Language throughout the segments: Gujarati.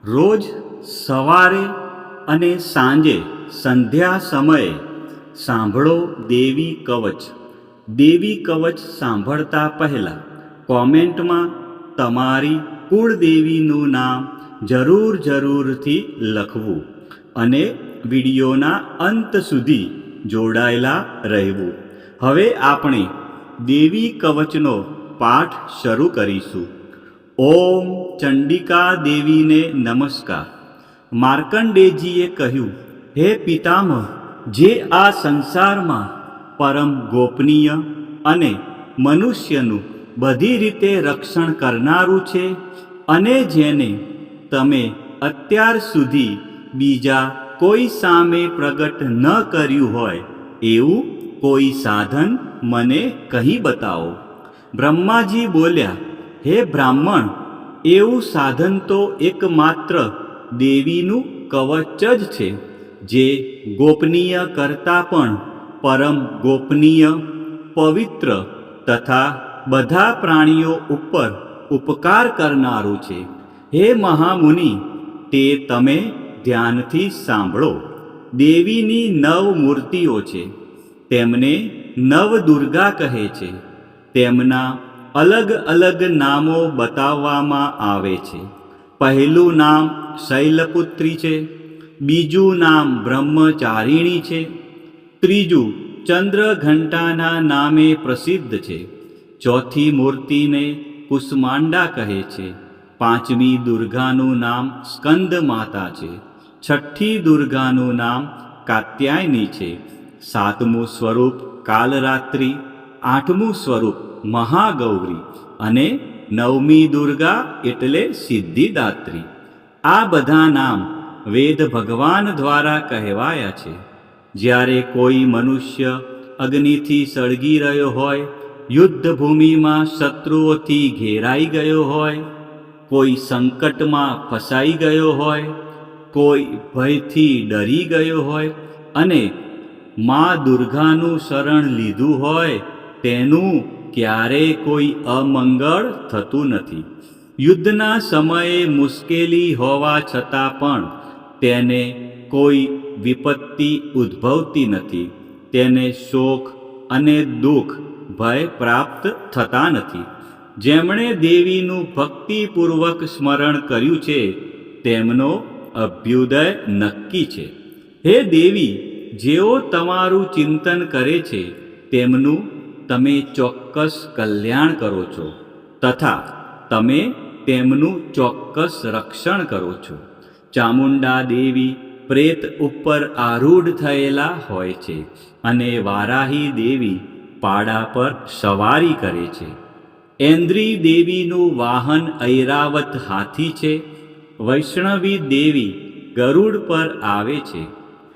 રોજ સવારે અને સાંજે સંધ્યા સમયે સાંભળો દેવી કવચ. દેવી કવચ સાંભળતા પહેલાં કોમેન્ટમાં તમારી કુળદેવીનું નામ જરૂરથી લખવું અને વિડીયોના અંત સુધી જોડાયેલા રહેવું. હવે આપણે દેવી કવચનો પાઠ શરૂ કરીશું. ઓમ ચંડિકા દેવીને નમસ્કાર. માર્કંડેયજીએ કહ્યું, હે પિતામહ, જે આ સંસારમાં પરમ ગોપનીય અને મનુષ્યનું બધી રીતે રક્ષણ કરનારું છે અને જેને તમે અત્યાર સુધી બીજા કોઈ સામે પ્રગટ ન કર્યું હોય એવું કોઈ સાધન મને કહી બતાવો. બ્રહ્માજી બોલ્યા, હે બ્રાહ્મણ, એવું સાધન તો એકમાત્ર દેવીનું કવચ જ છે, જે ગોપનીય કરતાં પણ પરમ ગોપનીય, પવિત્ર તથા બધા પ્રાણીઓ ઉપર ઉપકાર કરનારું છે. હે મહામુનિ, તે તમે ધ્યાનથી સાંભળો. દેવીની 9 મૂર્તિઓ છે. તેમને નવદુર્ગા કહે છે. તેમના અલગ અલગ નામો બતાવવામાં આવે છે. પહેલું નામ શૈલપુત્રી છે, બીજું નામ બ્રહ્મચારિણી છે, ત્રીજું ચંદ્રઘંટાના નામે પ્રસિદ્ધ છે, ચોથી મૂર્તિને કુષ્માંડા કહે છે, પાંચમી દુર્ગાનું નામ સ્કંદ માતા છે, છઠ્ઠી દુર્ગાનું નામ કાત્યાયની છે, સાતમું સ્વરૂપ કાલરાત્રિ, આઠમું સ્વરૂપ મહાગૌરી અને નવમી દુર્ગા એટલે સિદ્ધિદાત્રી. આ બધા નામ વેદ ભગવાન દ્વારા કહેવાયા છે. જ્યારે કોઈ મનુષ્ય અગ્નિથી સળગી રહ્યો હોય, યુદ્ધભૂમિમાં શત્રુઓથી ઘેરાઈ ગયો હોય, કોઈ સંકટમાં ફસાઈ ગયો હોય, કોઈ ભયથી ડરી ગયો હોય અને મા દુર્ગાનું શરણ લીધું હોય, તેનું ક્યારેય કોઈ અમંગળ થતું નથી. યુદ્ધના સમયે મુશ્કેલી હોવા છતાં પણ તેને કોઈ વિપત્તિ ઉદ્ભવતી નથી. તેને શોક અને દુઃખ ભય પ્રાપ્ત થતા નથી. જેમણે દેવીનું ભક્તિપૂર્વક સ્મરણ કર્યું છે તેમનો અભ્યુદય નક્કી છે. હે દેવી, જેઓ તમારું ચિંતન કરે છે તેમનું તમે ચોક્કસ કલ્યાણ કરો છો તથા તમે તેમનું ચોક્કસ રક્ષણ કરો છો. ચામુંડા દેવી પ્રેત ઉપર આરૂઢ થયેલા હોય છે અને વારાહી દેવી પાડા પર સવારી કરે છે. ઐન્દ્રી દેવીનું વાહન ઐરાવત હાથી છે. વૈષ્ણવી દેવી ગરુડ પર આવે છે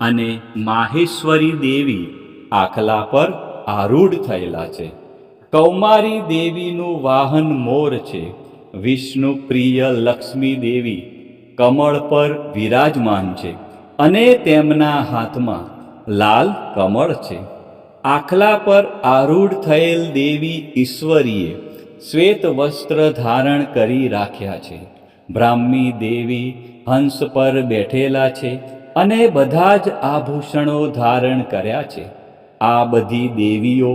અને માહેશ્વરી દેવી આખલા પર આરૂઢ થયેલા છે. કૌમારી દેવીનું વાહન મોર છે. વિષ્ણુ પ્રિય લક્ષ્મી દેવી કમળ પર વિરાજમાન છે અને તેમના હાથમાં લાલ કમળ છે. આખલા પર આરૂઢ થયેલ દેવી ઈશ્વરીએ શ્વેત વસ્ત્ર ધારણ કરી રાખ્યા છે. બ્રાહ્મી દેવી હંસ પર બેઠેલા છે અને બધા જ આભૂષણો ધારણ કર્યા છે. આ બધી દેવીઓ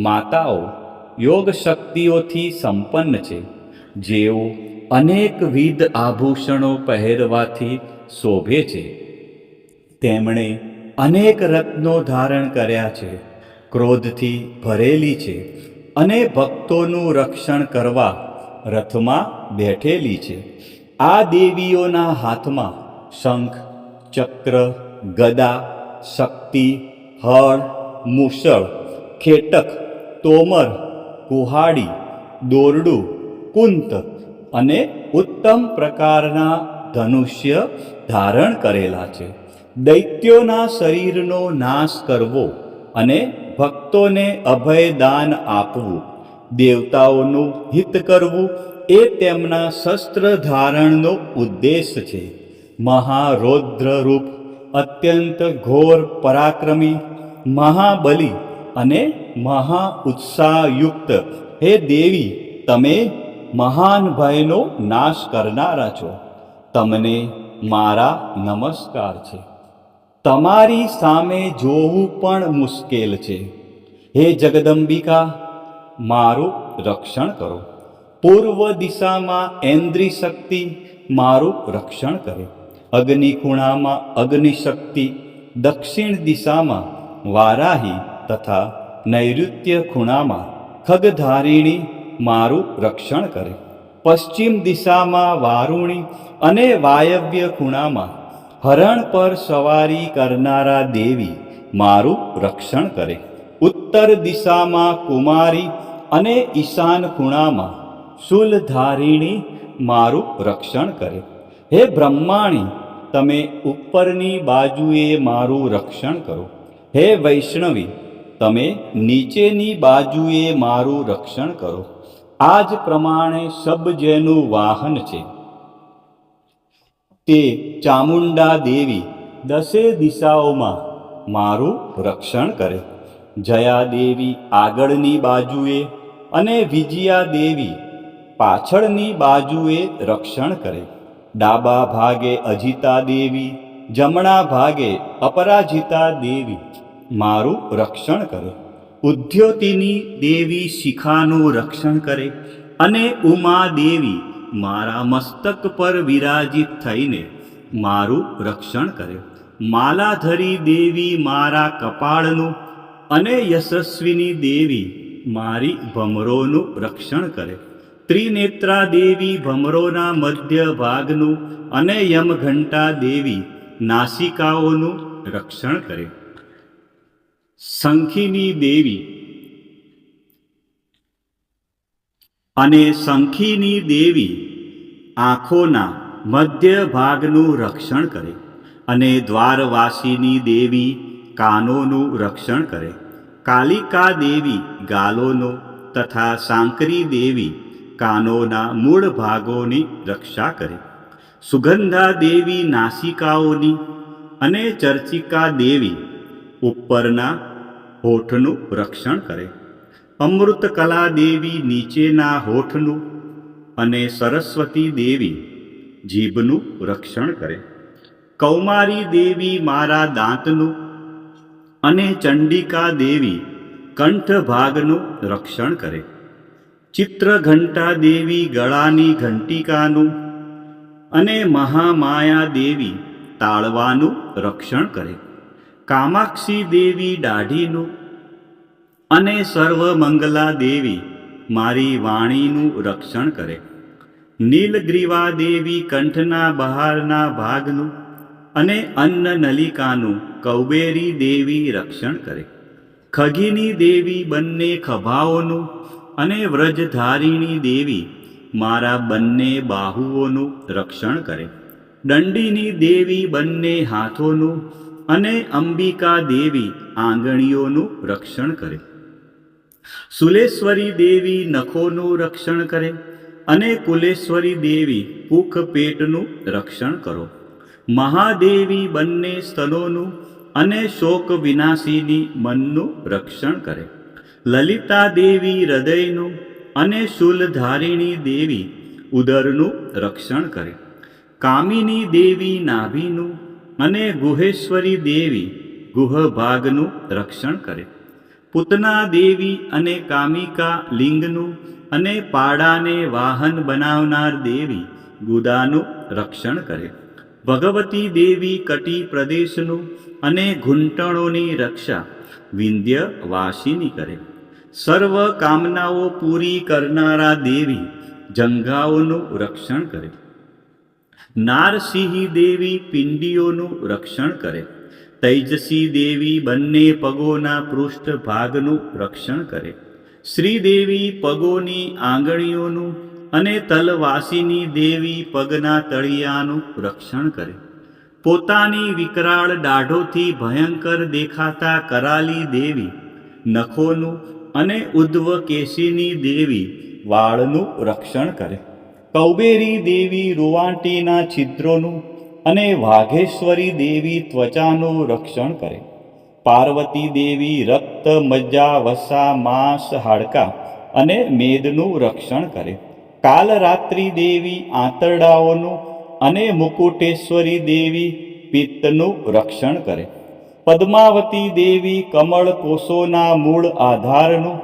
માતાઓ યોગ શક્તિઓથી સંપન્ન છે, જેઓ અનેકવિધ આભૂષણો પહેરવાથી શોભે છે. તેમણે અનેક રત્નો ધારણ કર્યા છે, ક્રોધથી ભરેલી છે અને ભક્તોનું રક્ષણ કરવા રથમાં બેઠેલી છે. આ દેવીઓના હાથમાં શંખ, ચક્ર, ગદા, શક્તિ, હળ, મૂષળ, ખેટક, તોમર, કુહાડી, દોરડું, કુંત અને ઉત્તમ પ્રકારના ધનુષ્ય ધારણ કરેલા છે. દૈત્યોના શરીરનો નાશ કરવો અને ભક્તોને અભયદાન આપવું, દેવતાઓનું હિત કરવું એ તેમના શસ્ત્ર ધારણનો ઉદ્દેશ છે. મહારૌદ્ર રૂપ, અત્યંત ઘોર પરાક્રમી, મહાબલી અને મહા ઉત્સાહયુક્ત હે દેવી, તમે મહાન ભયનો નાશ કરનારા છો. તમને મારા નમસ્કાર છે. તમારી સામે જોવું પણ મુશ્કેલ છે. હે જગદંબિકા, મારું રક્ષણ કરો. પૂર્વ દિશામાં ઐન્દ્રી શક્તિ મારું રક્ષણ કરે. અગ્નિ ખૂણામાં અગ્નિ શક્તિ, દક્ષિણ દિશામાં વારાહી તથા નૈઋત્ય ખૂણામાં ખગધારિણી મારું રક્ષણ કરે. પશ્ચિમ દિશામાં વારુણી અને વાયવ્ય ખૂણામાં હરણ પર સવારી કરનારા દેવી મારું રક્ષણ કરે. ઉત્તર દિશામાં કુમારી અને ઈશાન ખૂણામાં શૂલધારિણી મારું રક્ષણ કરે. હે બ્રહ્માણી, તમે ઉપરની બાજુએ મારું રક્ષણ કરો. હે વૈષ્ણવી, તમે નીચેની બાજુએ મારું રક્ષણ કરો. આ જ પ્રમાણે શબ જેનું વાહન છે તે ચામુંડા દેવી દસે દિશાઓમાં મારું રક્ષણ કરે. જયા દેવી આગળની બાજુએ અને વિજયા દેવી પાછળની બાજુએ રક્ષણ કરે. ડાબા ભાગે અજિતા દેવી, જમણા ભાગે અપરાજિતા દેવી મારું રક્ષણ કરે. ઉદ્યોતિની દેવી શિખાનું રક્ષણ કરે અને ઉમા દેવી મારા મસ્તક પર વિરાજિત થઈને મારું રક્ષણ કરે. માલાધરી દેવી મારા કપાળનું અને યશસ્વિની દેવી મારી ભમરોનું રક્ષણ કરે. ત્રિનેત્રા દેવી ભમરોના મધ્ય ભાગનું અને યમઘંટા દેવી નાસિકાઓનું રક્ષણ કરે. શંખિની દેવી અને શંખિની દેવી આંખોના મધ્ય ભાગનું રક્ષણ કરે અને દ્વારવાસીની દેવી કાનોનું રક્ષણ કરે. કાલિકા દેવી ગાલોનો તથા સાંકરી દેવી કાનોના મૂળ ભાગોની રક્ષા કરે. સુગંધા દેવી નાસિકાઓની અને ચર્ચિકા દેવી ઉપરના હોઠનું રક્ષણ કરે. અમૃતકલા દેવી નીચેના હોઠનું અને સરસ્વતી દેવી જીભનું રક્ષણ કરે. કૌમારી દેવી મારા દાંતનું અને ચંડિકા દેવી કંઠ ભાગનું રક્ષણ કરે. ચિત્રઘંટા દેવી ગળાની ઘંટિકાનું અને મહામાયા દેવી તાળવાનું રક્ષણ કરે. કામાક્ષી દેવી દાઢીનું અને સર્વમંગલા દેવી મારી વાણીનું રક્ષણ કરે. નીલગ્રીવા દેવી કંઠના બહારના ભાગનું અને અન્ન નલિકાનું કૌબેરી દેવી રક્ષણ કરે. ખગીની દેવી બંને ખભાઓનું અને વ્રજધારિણી દેવી મારા બંને બાહુઓનું રક્ષણ કરે. દંડીની દેવી બંને હાથોનું અને અંબિકા દેવી આંગળીઓનું રક્ષણ કરે. સુલેશ્વરી દેવી નખોનું રક્ષણ કરે અને કુલેશ્વરી દેવી પુખ પેટનું રક્ષણ કરો. મહાદેવી બંને સ્તનોનું અને શોક વિનાશીની મનનું રક્ષણ કરે. લલિતા દેવી હૃદયનું અને શૂલધારિણી દેવી ઉદરનું રક્ષણ કરે. કામિની દેવી નાભીનું અને ગુહેશ્વરી દેવી ગુહ ભાગનું રક્ષણ કરે. પૂતના દેવી અને કામિકા લિંગનું અને પાડાને વાહન બનાવનાર દેવી ગુદાનું રક્ષણ કરે. ભગવતી દેવી કટી પ્રદેશનું અને ઘૂંટણોની રક્ષા વિંધ્યવાસીની કરે. સર્વ કામનાઓ પૂરી કરનારા દેવી જંઘાઓનું રક્ષણ કરે. નારસિંહી દેવી પિંડીઓનું રક્ષણ કરે. તૈજસી દેવી બંને પગોના પૃષ્ઠ ભાગનું રક્ષણ કરે. શ્રીદેવી પગોની આંગળીઓનું અને તલવાસીની દેવી પગના તળિયાનું રક્ષણ કરે. પોતાની વિકરાળ દાઢોથી ભયંકર દેખાતા કરાલી દેવી નખોનું અને ઉદ્ધવ કેશીની દેવી વાળનું રક્ષણ કરે. કૌબેરી દેવી રૂવાંટીના છિદ્રોનું અને વાઘેશ્વરી દેવી ત્વચાનું રક્ષણ કરે. પાર્વતી દેવી રક્ત, મજ્જા, વસા, માંસ, હાડકાં અને મેદનું રક્ષણ કરે. કાલરાત્રિ દેવી આંતરડાઓનું અને મુકુટેશ્વરી દેવી પિત્તનું રક્ષણ કરે. પદ્માવતી દેવી કમળ કોષોના મૂળ આધારનું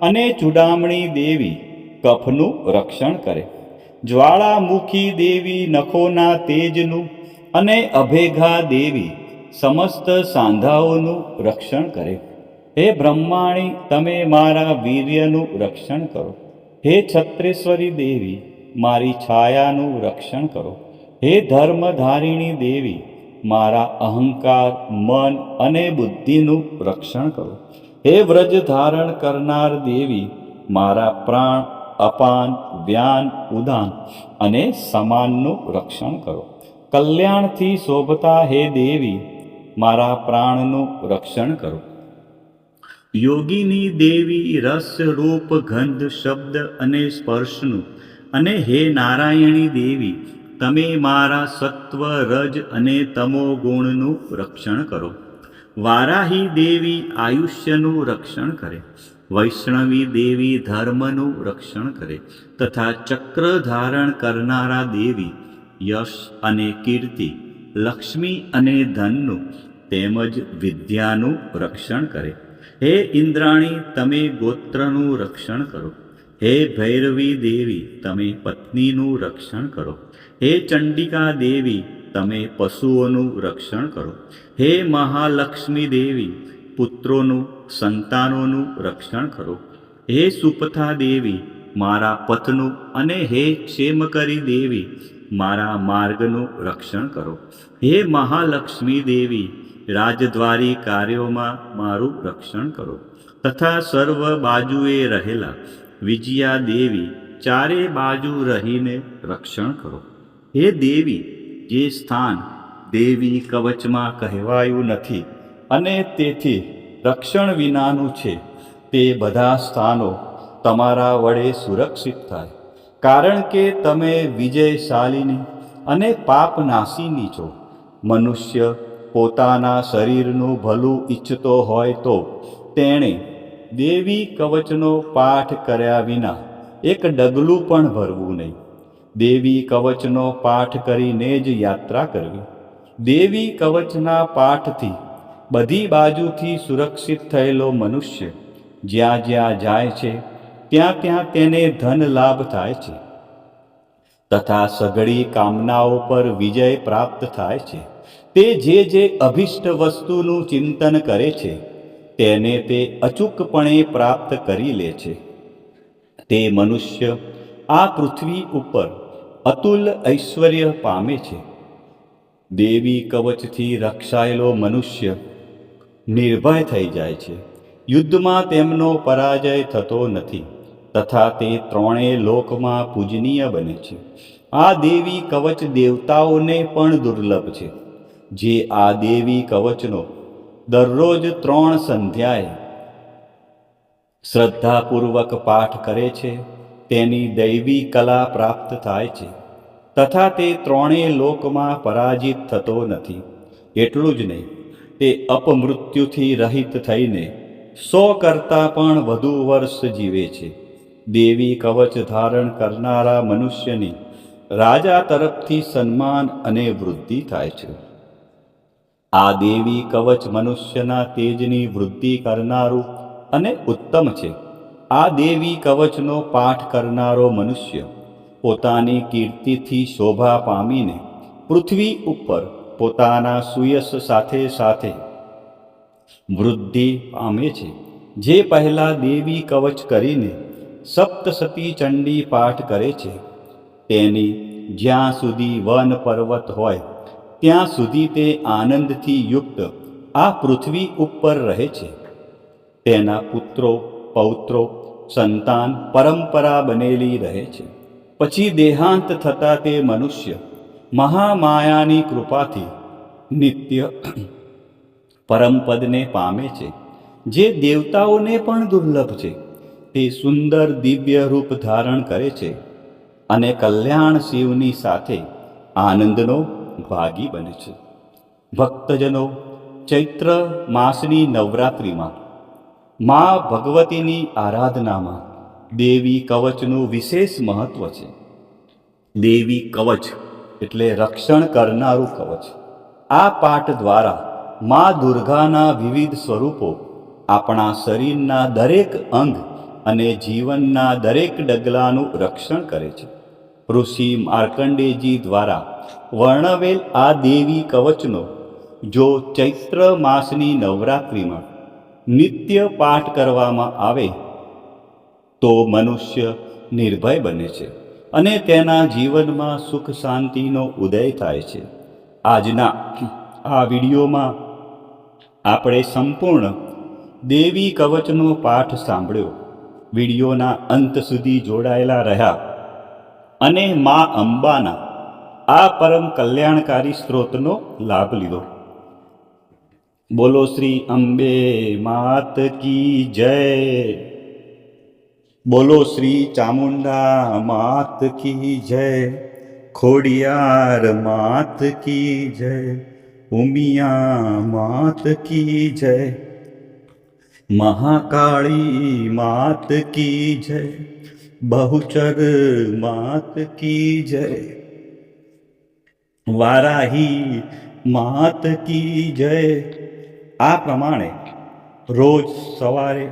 અને ચૂડામણી દેવી કફનું રક્ષણ કરે. જ્વાળામુખી દેવી નખોના તેજનું અને અભેગા દેવી સમસ્ત સાંધાઓનું રક્ષણ કરે. હે બ્રહ્માણી, તમે મારા વીર્યનું રક્ષણ કરો. હે છત્રેશ્વરી દેવી, મારી છાયાનું રક્ષણ કરો. હે ધર્મધારિણી દેવી, મારા અહંકાર, મન અને બુદ્ધિનું રક્ષણ કરો. હે વ્રજ ધારણ કરનાર દેવી, મારા પ્રાણ, અપાન, વ્યાન, ઉદાન અને સમાનનું રક્ષણ કરો. કલ્યાણથી શોભતા હે દેવી, મારા પ્રાણનું રક્ષણ કરો. યોગીની દેવી રસ, રૂપ, ગંધ, શબ્દ અને સ્પર્શનું અને હે નારાયણી દેવી, તમે મારા સત્વ, રજ અને તમો ગુણનું રક્ષણ કરો. વારાહી દેવી આયુષ્યનું રક્ષણ કરે. વૈષ્ણવી દેવી ધર્મનું રક્ષણ કરે તથા ચક્ર ધારણ કરનારા દેવી યશ અને કીર્તિ, લક્ષ્મી અને ધનનું તેમજ વિદ્યાનું રક્ષણ કરે. હે ઇન્દ્રાણી, તમે ગોત્રનું રક્ષણ કરો. હે ભૈરવી દેવી, તમે પત્નીનું રક્ષણ કરો. હે ચંડિકા દેવી, તમે પશુઓનું રક્ષણ કરો. હે મહાલક્ષ્મી દેવી, પુત્રોનું, સંતાનોનું રક્ષણ કરો. હે સુપથા દેવી, મારા પથનું અને હે ક્ષેમકરી દેવી, મારા માર્ગનું રક્ષણ કરો. હે મહાલક્ષ્મી દેવી, રાજદ્વારી કાર્યોમાં મારું રક્ષણ કરો તથા સર્વ બાજુએ રહેલા વિજયા દેવી, ચારે બાજુ રહીને રક્ષણ કરો. હે દેવી, જે સ્થાન દેવી કવચમાં કહેવાયું નથી અને તેથી રક્ષણ વિનાનું છે, તે બધા સ્થાનો તમારા વડે સુરક્ષિત થાય, કારણ કે તમે વિજયશાલિની અને પાપનાશીની છો. મનુષ્ય પોતાના શરીરનું ભલું ઈચ્છતો હોય તો તેણે દેવી કવચનો પાઠ કર્યા વિના એક ડગલું પણ ભરવું નહીં. દેવી કવચનો પાઠ કરીને જ યાત્રા કરવી. દેવી કવચના પાઠથી બધી બાજુથી સુરક્ષિત થયેલો મનુષ્ય જ્યાં જ્યાં જાય છે ત્યાં ત્યાં તેને ધન લાભ થાય છે તથા સઘળી કામનાઓ પર વિજય પ્રાપ્ત થાય છે. તે જે અભિષ્ટ વસ્તુનું ચિંતન કરે છે તેને તે અચૂકપણે પ્રાપ્ત કરી લે છે. તે મનુષ્ય આ પૃથ્વી ઉપર અતુલ ઐશ્વર્ય પામે છે. દેવી કવચથી રક્ષાયેલો મનુષ્ય નિર્ભય થઈ જાય છે. યુદ્ધમાં તેમનો પરાજય થતો નથી તથા તે ત્રણેય લોકમાં પૂજનીય બને છે. આ દેવી કવચ દેવતાઓને પણ દુર્લભ છે. જે આ દેવી કવચનો દરરોજ 3 સંધ્યાએ શ્રદ્ધાપૂર્વક પાઠ કરે છે તેની દૈવી કલા પ્રાપ્ત થાય છે તથા તે ત્રણેય લોકમાં પરાજિત થતો નથી. એટલું જ નહીં, તે અપમૃત્યુથી રહિત થઈને 100 કરતાં પણ વધુ વર્ષ જીવે છે. દેવી કવચ ધારણ કરનારા મનુષ્યની રાજા તરફથી સન્માન અને વૃદ્ધિ થાય છે. આ દેવી કવચ મનુષ્યના તેજની વૃદ્ધિ કરનારું અને ઉત્તમ છે. આ દેવી કવચનો પાઠ કરનારો મનુષ્ય પોતાની કીર્તિથી શોભા પામીને પૃથ્વી ઉપર પોતાના સુયશ સાથે સાથે વૃદ્ધિ પામે છે. જે પહેલા દેવી કવચ કરીને સપ્તસતી ચંડી પાઠ કરે છે તેની જ્યાં સુધી વન પર્વત હોય ત્યાં સુધી તે આનંદથી યુક્ત આ પૃથ્વી ઉપર રહે છે. તેના પુત્રો, પૌત્રો, સંતાન પરંપરા બનેલી રહે છે. પછી દેહાંત થતાં તે મનુષ્ય મહામાયાની કૃપાથી નિત્ય પરમપદને પામે છે, જે દેવતાઓને પણ દુર્લભ છે. તે સુંદર દિવ્ય રૂપ ધારણ કરે છે અને કલ્યાણ શિવની સાથે આનંદનો ભાગી બને છે. ભક્તજનો, ચૈત્ર માસની નવરાત્રિમાં મા ભગવતીની આરાધનામાં દેવી કવચનું વિશેષ મહત્વ છે. દેવી કવચ એટલે રક્ષણ કરનારું કવચ. આ પાઠ દ્વારા મા દુર્ગાના વિવિધ સ્વરૂપો આપણા શરીરના દરેક અંગ અને જીવનના દરેક ડગલાનું રક્ષણ કરે છે. ઋષિ માર્કંડેયજી દ્વારા વર્ણવેલ આ દેવી કવચનો જો ચૈત્ર માસની નવરાત્રિમાં નિત્ય પાઠ કરવામાં આવે તો મનુષ્ય નિર્ભય બને છે અને તેના જીવનમાં સુખ શાંતિનો ઉદય થાય છે. આજના આ વિડીયોમાં આપણે સંપૂર્ણ દેવી કવચનો પાઠ સાંભળ્યો. વિડીયોના અંત સુધી જોડાયેલા રહ્યા અને મા અંબાના આ પરમ કલ્યાણકારી સ્ત્રોતનો લાભ લીધો. બોલો શ્રી અંબે માત કી જય. બોલો શ્રી ચામુંડા માત કી જય. ખોડિયાર માત કી જય. ઉમિયા માત કી જય. મહાકાળી માત કી જય. બહુચર માત કી જય. વારાહી માત કી જય. આ પ્રમાણે રોજ સવારે,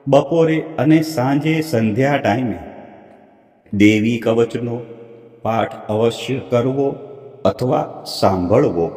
બપોરે અને સાંજે સંધ્યા ટાઈમે દેવી કવચનો પાઠ અવશ્ય કરવો અથવા સાંભળવો.